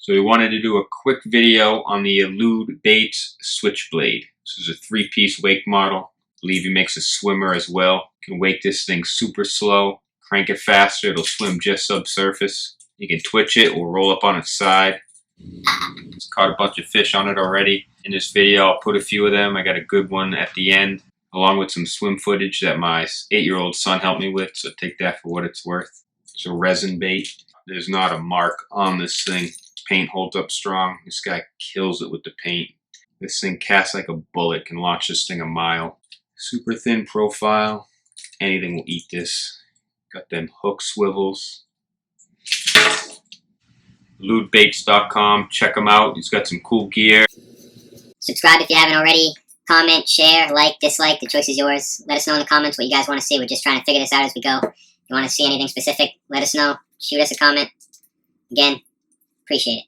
So we wanted to do a quick video on the Illude BAITS Switchblade. This is a 3-piece wake model. I believe he makes a swimmer as well. You can wake this thing super slow, crank it faster, it'll swim just subsurface. You can twitch it or roll up on its side. It's caught a bunch of fish on it already. In this video I'll put a few of them. I got a good one at the end, along with some swim footage that my 8-year-old son helped me with, so take that for what it's worth. It's a resin bait. There's not a mark on this thing. Paint holds up strong. This guy kills it with the paint. This thing casts like a bullet, can launch this thing a mile. Super thin profile. Anything will eat this. Got them hook swivels. BlueGill.com. Check him out. He's got some cool gear. Subscribe if you haven't already. Comment, share, like, dislike. The choice is yours. Let us know in the comments what you guys want to see. We're just trying to figure this out as we go. If you want to see anything specific, let us know. Shoot us a comment. Again, appreciate it.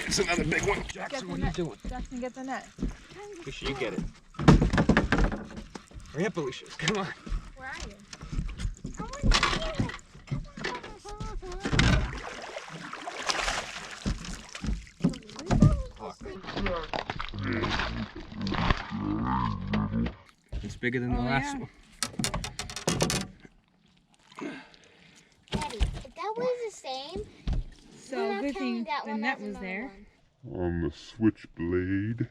It's another big one. Jackson, what are you doing? Jackson, get the net. Alicia, you get it. Hurry up, Alicia. Come on. Where are you? It's bigger than the last one. Daddy, if that was the same, So good thing the net was there. On the Switchblade.